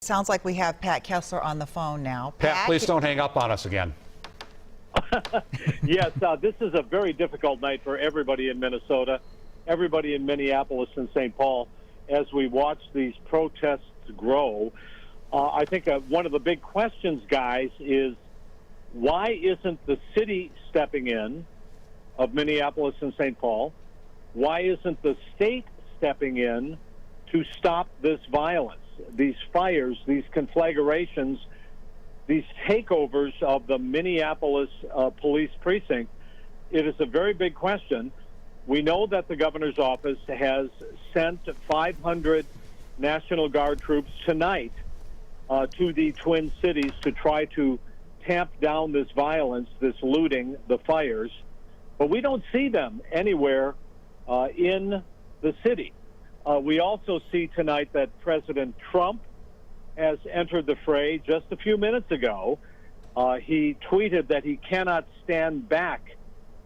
Sounds like we have Pat Kessler on the phone now. Pat, please don't hang up on us again. Yes, this is a very difficult night for everybody in Minnesota, everybody in Minneapolis and St. Paul, as we watch these protests grow. I think one of the big questions, guys, is why isn't the city stepping in of Minneapolis and St. Paul? Why isn't the state stepping in to stop this violence, these fires, these conflagrations, these takeovers of the Minneapolis police precinct? It is a very big question. We know that the governor's office has sent 500 National Guard troops tonight to the Twin Cities to try to tamp down this violence, this looting, the fires. But we don't see them anywhere in the city. We also see tonight that President Trump has entered the fray. Just a few minutes ago, he tweeted that he cannot stand back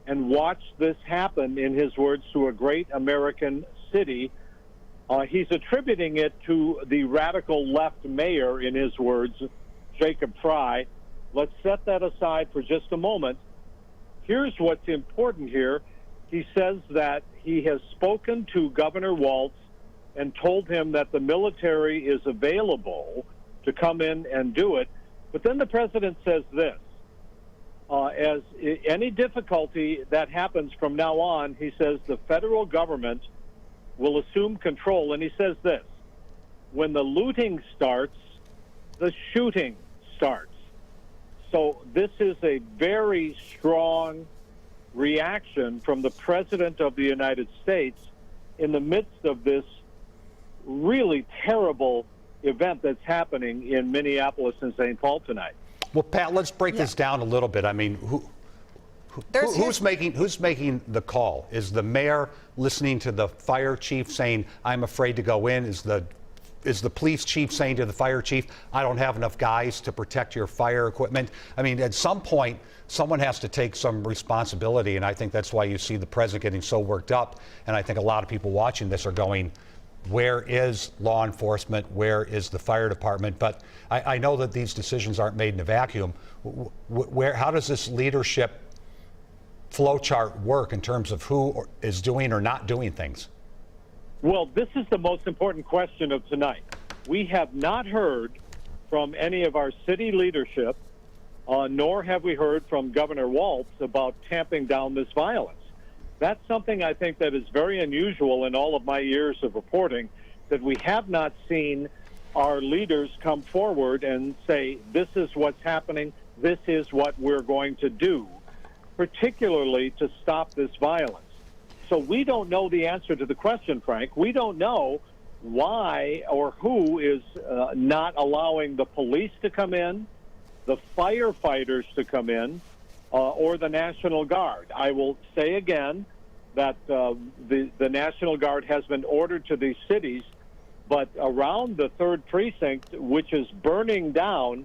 and watch this happen, in his words, to a great American city. He's attributing it to the radical left mayor, in his words, Jacob Frey. Let's set that aside for just a moment. Here's what's important here. He says that he has spoken to Governor Walz and told him that the military is available to come in and do it. But then the president says this, as any difficulty that happens from now on, he says the federal government will assume control. And he says this, when the looting starts, the shooting starts. So this is a very strong reaction from the President of the United States in the midst of this really terrible event that's happening in Minneapolis and St. Paul tonight. Well, Pat, let's break this down a little bit. I mean, who's making the call? Is the mayor listening to the fire chief saying, I'm afraid to go in? Is the police chief saying to the fire chief, I don't have enough guys to protect your fire equipment? I mean, at some point, someone has to take some responsibility, and I think that's why you see the president getting so worked up. And I think a lot of people watching this are going, where is law enforcement? Where is the fire department? But I know that these decisions aren't made in a vacuum. How does this leadership flowchart work in terms of who is doing or not doing things? Well, this is the most important question of tonight. We have not heard from any of our city leadership, nor have we heard from Governor Walz about tamping down this violence. That's something I think that is very unusual in all of my years of reporting, that we have not seen our leaders come forward and say, this is what's happening, this is what we're going to do, particularly to stop this violence. So we don't know the answer to the question, Frank. We don't know why or who is not allowing the police to come in, the firefighters to come in, or the National Guard. I will say again that the National Guard has been ordered to these cities, but around the 3rd Precinct, which is burning down,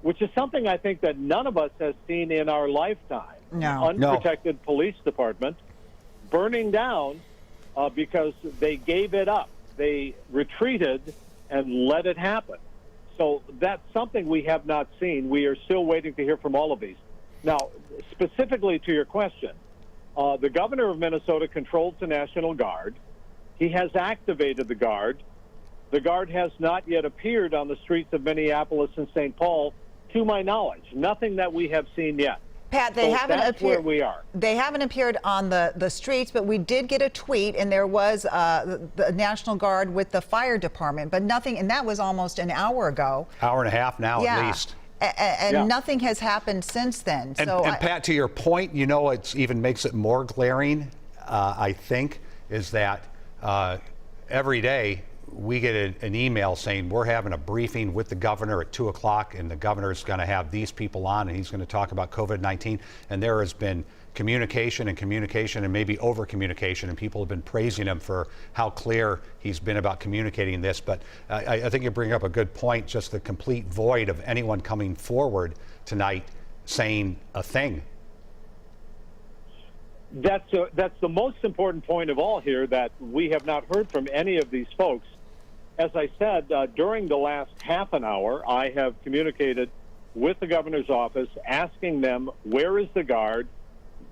which is something I think that none of us has seen in our lifetime. No. Unprotected police department burning down because they gave it up. They retreated and let it happen. So that's something we have not seen. We are still waiting to hear from all of these. Now, specifically to your question, the governor of Minnesota controls the National Guard. He has activated the Guard. The Guard has not yet appeared on the streets of Minneapolis and St. Paul, to my knowledge. Nothing that we have seen yet. Pat, they haven't that's appeared. Where we are. They haven't appeared on the streets, but we did get a tweet, and there was the National Guard with the fire department, but nothing, and that was almost an hour ago. Hour and a half now, at least. And nothing has happened since then. And, so Pat, to your point, you know, it even makes it more glaring, I think, is that every day we get an email saying we're having a briefing with the governor at 2 o'clock, and the governor's going to have these people on, and he's going to talk about COVID-19. And there has been communication and maybe over communication, and people have been praising him for how clear he's been about communicating this. But I think you bring up a good point, just the complete void of anyone coming forward tonight saying a thing. That's the most important point of all here, that we have not heard from any of these folks. as I said, during the last half an hour, I have communicated with the governor's office, asking them, where is the guard?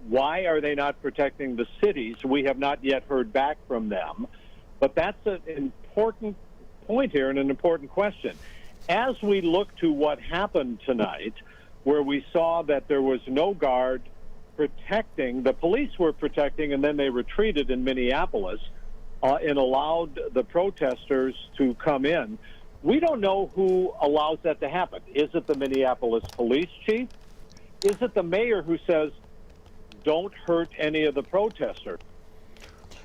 Why are they not protecting the cities? We have not yet heard back from them. But that's an important point here and an important question. As we look to what happened tonight, where we saw that there was no guard protecting, the police were protecting, and then they retreated in Minneapolis and allowed the protesters to come in. We don't know who allows that to happen. Is it the Minneapolis police chief? Is it the mayor who says, don't hurt any of the protesters?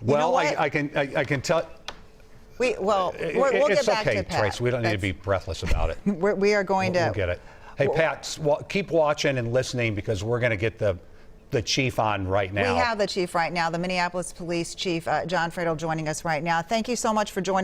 Well, I can tell. We'll it's get back okay, to Pat. Trace. We don't need to be breathless about it. We are going to We'll get it. Hey, Pat, keep watching and listening because we're going to get the chief on right now. We have the chief right now, the Minneapolis Police Chief, John Frey, joining us right now. Thank you so much for joining